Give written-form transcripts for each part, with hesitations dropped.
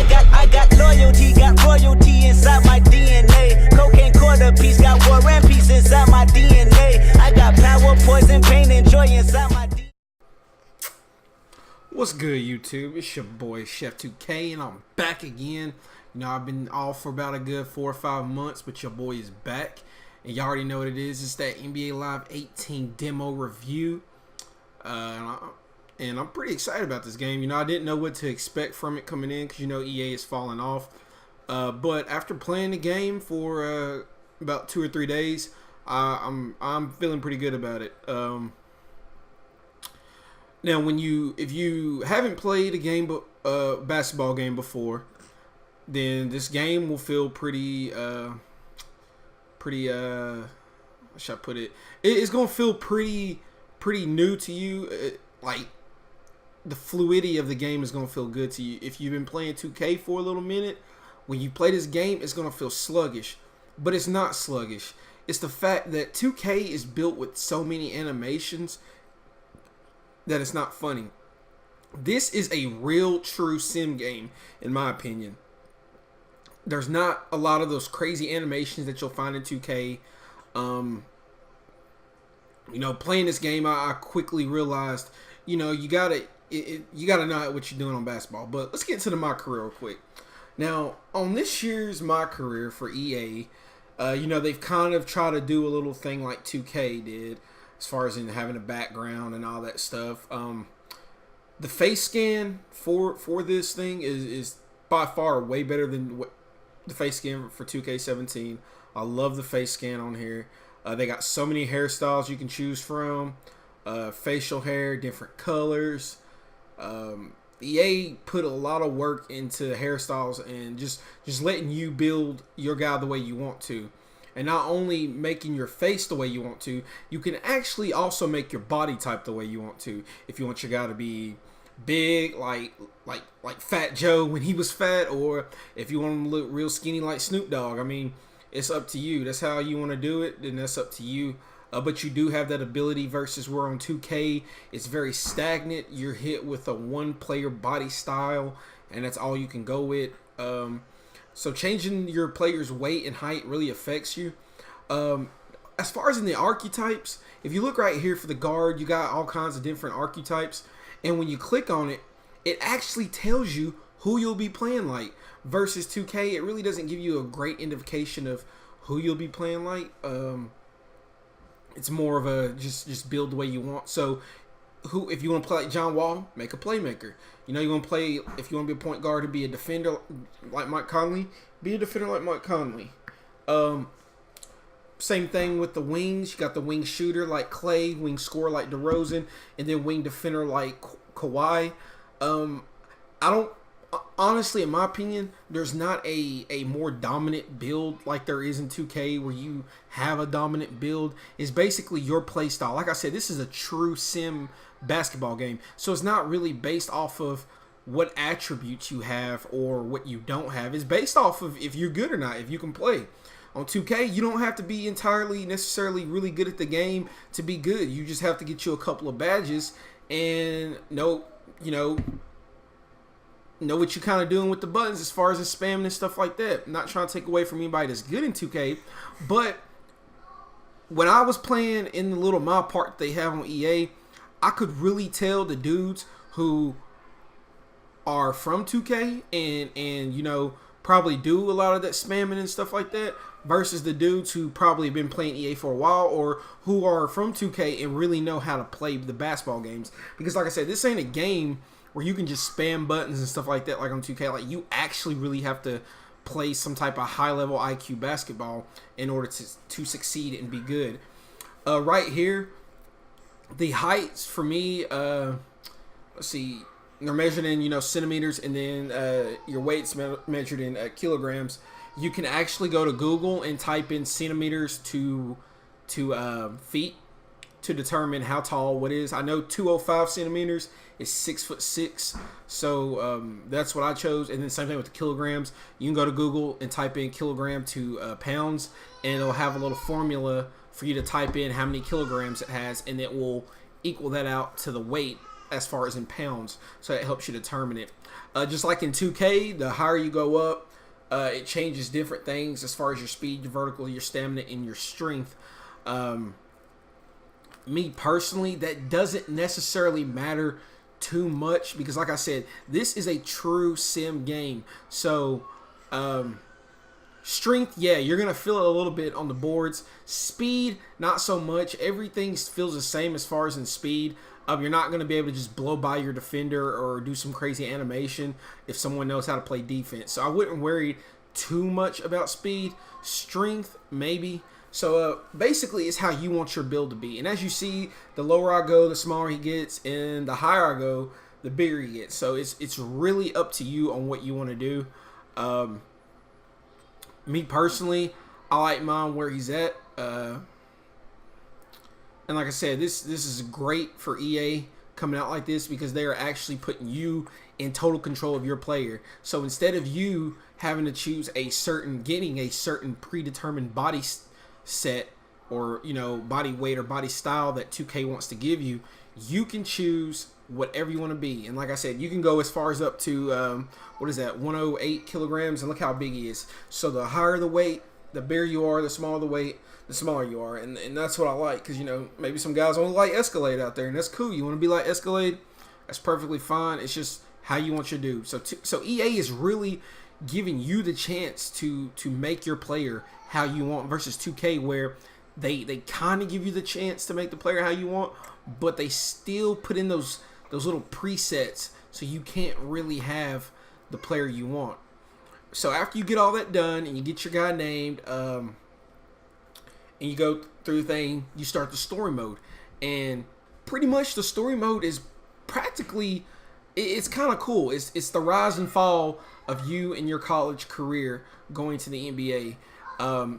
got loyalty, got royalty inside my DNA. Cocaine quarter piece, got war and peace inside my DNA. I got power, poison, pain, and joy inside my DNA. What's good, YouTube? It's your boy Chef 2K, and I'm back again. You know, I've been off for about a good 4 or 5 months, but your boy is back. And y'all already know what it is. It's that NBA Live 18 demo review. And I'm pretty excited about this game. You know, I didn't know what to expect from it coming in because, you know, EA is falling off. But after playing the game for about 2 or 3 days, I'm feeling pretty good about it. Now, if you haven't played a basketball game before, then this game will feel pretty how should I put it? It's gonna feel pretty new to you. Like, the fluidity of the game is gonna feel good to you. If you've been playing 2K for a little minute, when you play this game, it's gonna feel sluggish, but it's not sluggish. It's the fact that 2K is built with so many animations that it's not funny. This is a real, true sim game, in my opinion. There's not a lot of those crazy animations that you'll find in 2K. You know, playing this game, I quickly realized, you know, you gotta know what you're doing on basketball. But let's get into my career real quick. Now, on this year's my career for EA, you know, they've kind of tried to do a little thing like 2K did, as far as in having a background and all that stuff. The face scan for this thing is by far way better than what the face scan for 2K17. I love the face scan on here. They got so many hairstyles you can choose from. Facial hair, different colors. EA put a lot of work into hairstyles and just letting you build your guy the way you want to. And not only making your face the way you want to, you can actually also make your body type the way you want to. If you want your guy to be big, like Fat Joe when he was fat, or if you want him to look real skinny like Snoop Dogg. I mean, it's up to you. That's how you want to do it, then that's up to you. But you do have that ability versus where on 2K, it's very stagnant. You're hit with a one-player body style, and that's all you can go with. So changing your player's weight and height really affects you. As far as in the archetypes, if you look right here for the guard, you got all kinds of different archetypes. And when you click on it, it actually tells you who you'll be playing like. Versus 2K, it really doesn't give you a great indication of who you'll be playing like. It's more of a just build the way you want. So if you want to play like John Wall, make a playmaker. You know, you want to play, if you want to be a point guard and be a defender like Mike Conley, be a defender like Mike Conley. Same thing with the wings. You got the wing shooter like Clay, wing scorer like DeRozan, and then wing defender like Kawhi. Honestly, in my opinion, there's not a more dominant build like there is in 2K where you have a dominant build. It's basically your play style. Like I said, this is a true sim basketball game. So it's not really based off of what attributes you have or what you don't have. It's based off of if you're good or not, if you can play. On 2K, you don't have to be entirely necessarily really good at the game to be good. You just have to get you a couple of badges and know what you're kind of doing with the buttons as far as the spamming and stuff like that. I'm not trying to take away from anybody that's good in 2K, but when I was playing in the little mod part they have on EA, I could really tell the dudes who are from 2K and you know, probably do a lot of that spamming and stuff like that versus the dudes who probably have been playing EA for a while or who are from 2K and really know how to play the basketball games. Because like I said, this ain't a game where you can just spam buttons and stuff like that like on 2K. Like, you actually really have to play some type of high-level IQ basketball in order to succeed and be good. Right here, the heights for me, let's see, they're measured in, you know, centimeters, and then your weight's measured in kilograms. You can actually go to Google and type in centimeters to feet to determine how tall what is. I know 205 centimeters is 6'6", so that's what I chose. And then same thing with the kilograms. You can go to Google and type in kilogram to pounds, and it'll have a little formula for you to type in how many kilograms it has, and it will equal that out to the weight as far as in pounds, so it helps you determine it. Just like in 2K, the higher you go up, it changes different things as far as your speed, your vertical, your stamina, and your strength. Me personally, that doesn't necessarily matter too much because, like I said, this is a true sim game. So, strength, yeah, you're going to feel it a little bit on the boards. Speed, not so much. Everything feels the same as far as in speed. You're not going to be able to just blow by your defender or do some crazy animation if someone knows how to play defense. So I wouldn't worry too much about speed. Strength, maybe. So basically, it's how you want your build to be. And as you see, the lower I go, the smaller he gets. And the higher I go, the bigger he gets. So it's really up to you on what you want to do. Me personally, I like mine where he's at. And like I said, this is great for EA coming out like this because they are actually putting you in total control of your player. So instead of you having to choose getting a certain predetermined body set or, body weight or body style that 2K wants to give you, you can choose whatever you want to be. And like I said, you can go as far as up to, 108 kilograms, and look how big he is. So the higher the weight, the bigger you are, the smaller the weight, the smaller you are. And that's what I like because, maybe some guys only like Escalade out there, and that's cool. You want to be like Escalade, that's perfectly fine. It's just how you want your dude. So EA is really giving you the chance to make your player how you want versus 2K where they kind of give you the chance to make the player how you want, but they still put in those little presets so you can't really have the player you want. So after you get all that done and you get your guy named, and you go through the thing, you start the story mode. And pretty much the story mode is practically, it's kind of cool. It's the rise and fall of you and your college career going to the NBA.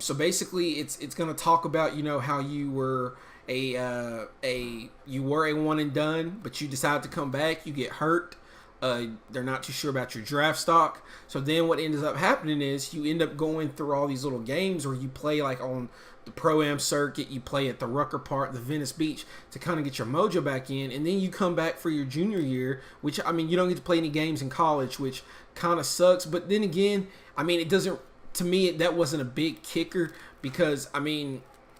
So basically it's going to talk about, how you were a one and done, but you decide to come back, you get hurt. They're not too sure about your draft stock. So then what ends up happening is you end up going through all these little games where you play like on the Pro-Am circuit, you play at the Rucker Park, the Venice Beach to kind of get your mojo back in. And then you come back for your junior year, which, you don't get to play any games in college, which kind of sucks. But then again, it doesn't, to me, that wasn't a big kicker because,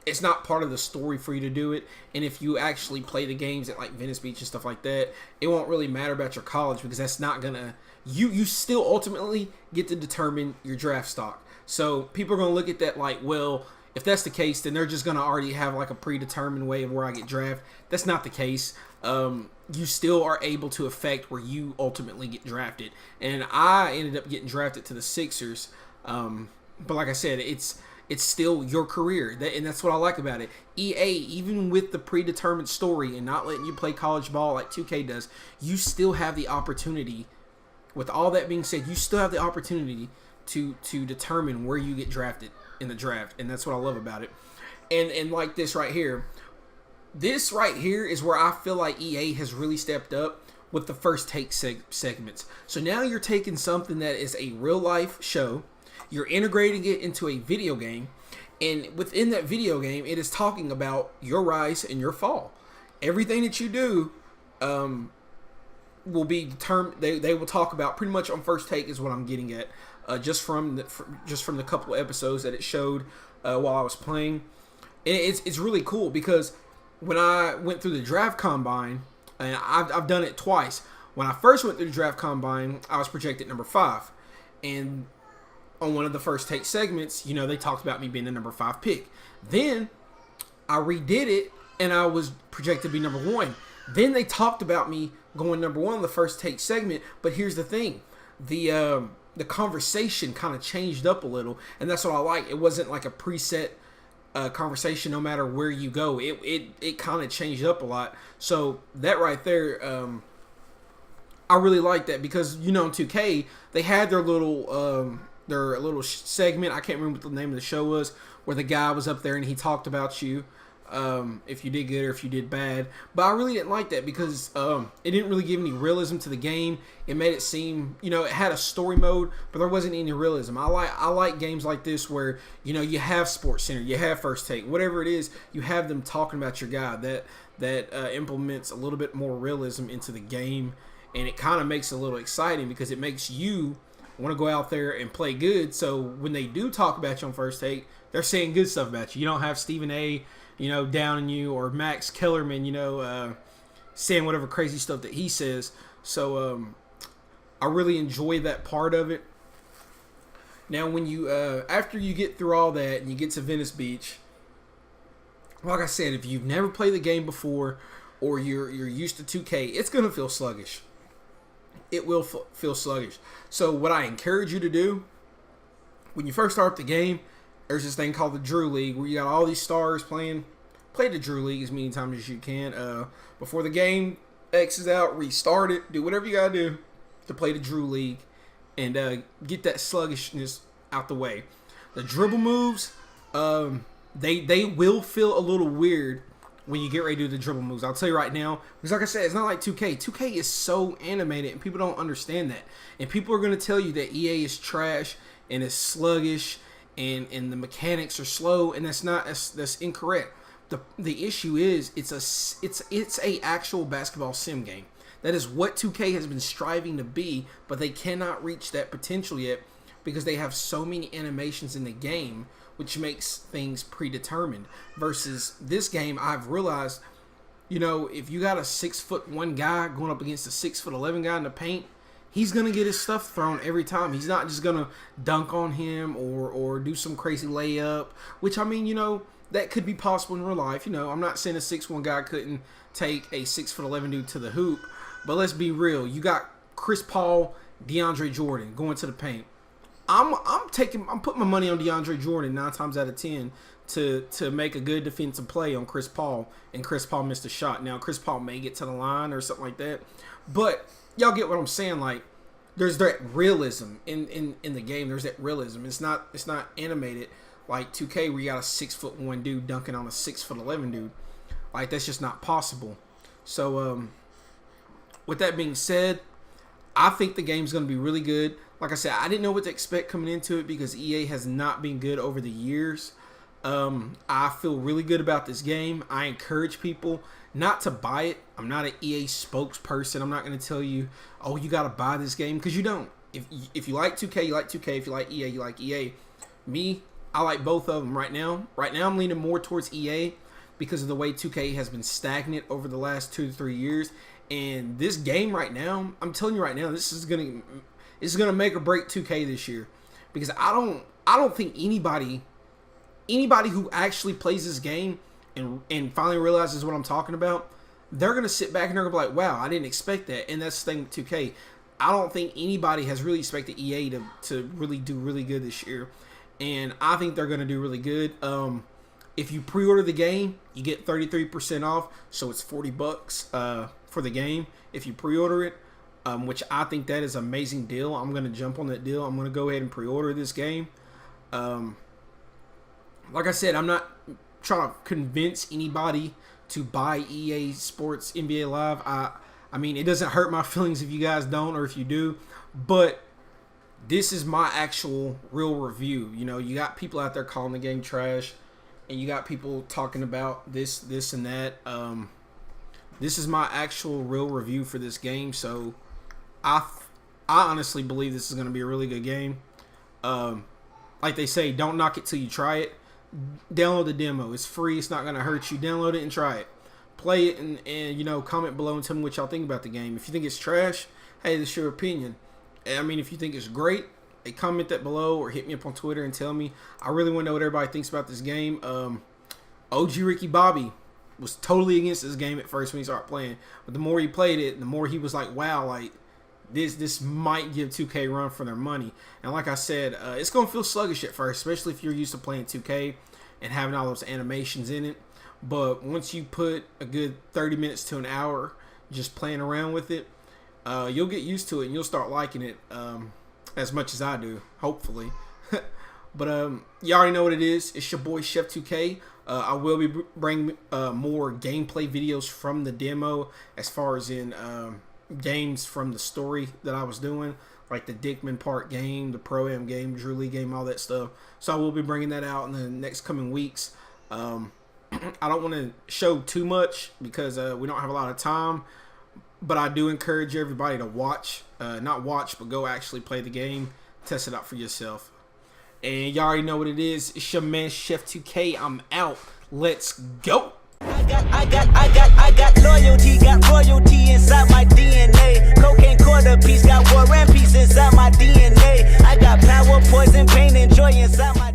it's not part of the story for you to do it. And if you actually play the games at like Venice Beach and stuff like that, it won't really matter about your college because that's not gonna, you still ultimately get to determine your draft stock. So people are gonna look at that like, well, if that's the case, then they're just gonna already have like a predetermined way of where I get drafted. That's not the case. You still are able to affect where you ultimately get drafted. And I ended up getting drafted to the Sixers. But like I said, it's still your career, and that's what I like about it. EA, even with the predetermined story and not letting you play college ball like 2K does, you still have the opportunity. With all that being said, you still have the opportunity to determine where you get drafted in the draft, and that's what I love about it. And like this right here is where I feel like EA has really stepped up with the first take segments. So now you're taking something that is a real life show, you're integrating it into a video game, and within that video game, it is talking about your rise and your fall. Everything that you do will be determined. They will talk about pretty much on first take is what I'm getting at. Just from the couple of episodes that it showed while I was playing, and it's really cool because when I went through the draft combine, and I've done it twice. When I first went through the draft combine, I was projected number 5, and on one of the first take segments, they talked about me being the number 5 pick. Then I redid it and I was projected to be number 1. Then they talked about me going number 1 on the first take segment. But here's the thing. The conversation kind of changed up a little, and that's what I like. It wasn't like a preset conversation no matter where you go. It kind of changed up a lot. So that right there, I really like that because, in 2K, they had their little segment. I can't remember what the name of the show was, where the guy was up there and he talked about you. if you did good or if you did bad. But I really didn't like that because it didn't really give any realism to the game. It made it seem, it had a story mode, but there wasn't any realism. I like games like this where, you have Sports Center, you have First Take, whatever it is, you have them talking about your guy. That implements a little bit more realism into the game, and it kind of makes it a little exciting because it makes you want to go out there and play good. So when they do talk about you on First Take, they're saying good stuff about you. You don't have Stephen A., downing you, or Max Kellerman, saying whatever crazy stuff that he says. So I really enjoy that part of it. Now, when you after you get through all that and you get to Venice Beach, like I said, if you've never played the game before or you're used to 2K, it's gonna feel sluggish. It will feel sluggish. So what I encourage you to do when you first start the game, there's this thing called the Drew League where you got all these stars playing. Play the Drew League as many times as you can. Before the game X's out, restart it. Do whatever you gotta do to play the Drew League and get that sluggishness out the way. The dribble moves, they will feel a little weird when you get ready to do the dribble moves. I'll tell you right now, because like I said, it's not like 2K. 2K is so animated, and people don't understand that. And people are going to tell you that EA is trash and it's sluggish and the mechanics are slow, and that's incorrect. The issue is it's a actual basketball sim game. That is what 2K has been striving to be, but they cannot reach that potential yet because they have so many animations in the game, which makes things predetermined. Versus this game, I've realized, if you got a 6'1" guy going up against a 6'11" guy in the paint, he's gonna get his stuff thrown every time. He's not just gonna dunk on him or do some crazy layup, which that could be possible in real life. I'm not saying a 6'1" guy couldn't take a 6'11" dude to the hoop, but let's be real. You got Chris Paul, DeAndre Jordan going to the paint. I'm putting my money on DeAndre Jordan 9 times out of 10 to make a good defensive play on Chris Paul, and Chris Paul missed a shot. Now Chris Paul may get to the line or something like that, but y'all get what I'm saying. Like, there's that realism in the game. There's that realism. It's not animated like 2K where you got a 6'1" dude dunking on a 6'11" dude. Like, that's just not possible. So with that being said, I think the game's going to be really good. Like I said, I didn't know what to expect coming into it because EA has not been good over the years. I feel really good about this game. I encourage people not to buy it. I'm not an EA spokesperson. I'm not going to tell you, oh, you got to buy this game, because you don't. If you like 2K, you like 2K. If you like EA, you like EA. Me, I like both of them right now. Right now, I'm leaning more towards EA because of the way 2K has been stagnant over the last 2 to 3 years. And this game right now, I'm telling you right now, this is gonna make or break 2K this year, because I don't think anybody who actually plays this game and finally realizes what I'm talking about, they're gonna sit back and they're gonna be like, wow, I didn't expect that. And that's the thing with 2K. I don't think anybody has really expected EA to really do really good this year, and I think they're gonna do really good. If you pre-order the game, you get 33% off, so it's $40 for the game if you pre-order it, which I think that is an amazing deal. I'm going to jump on that deal. I'm going to go ahead and pre-order this game. Like I said, I'm not trying to convince anybody to buy EA Sports NBA Live. I mean, it doesn't hurt my feelings if you guys don't, or if you do, but this is my actual real review. You got people out there calling the game trash, and you got people talking about this and that. This is my actual real review for this game, so I honestly believe this is going to be a really good game. Like they say, don't knock it till you try it. Download the demo. It's free. It's not going to hurt you. Download it and try it. Play it and comment below and tell me what y'all think about the game. If you think it's trash, hey, that's your opinion. I mean, if you think it's great, hey, comment that below or hit me up on Twitter and tell me. I really want to know what everybody thinks about this game. OG Ricky Bobby was totally against this game at first when he started playing, but the more he played it, the more he was like, wow, like this might give 2K a run for their money. And like I said, it's gonna feel sluggish at first, especially if you're used to playing 2K and having all those animations in it. But once you put a good 30 minutes to an hour just playing around with it, you'll get used to it and you'll start liking it as much as I do, hopefully. But you already know what it is. It's your boy Chef 2K. I will be bringing more gameplay videos from the demo, as far as in games from the story that I was doing, like the Dickman Park game, the Pro-Am game, Drew League game, all that stuff. So I will be bringing that out in the next coming weeks. I don't want to show too much because we don't have a lot of time, but I do encourage everybody to watch, not watch, but go actually play the game, test it out for yourself. And y'all already know what it is. It's your man Chef 2K. I'm out. Let's go. I got loyalty, got royalty inside my DNA. Cocaine quarter piece, got war and peace inside my DNA. I got power, poison, pain, and joy inside my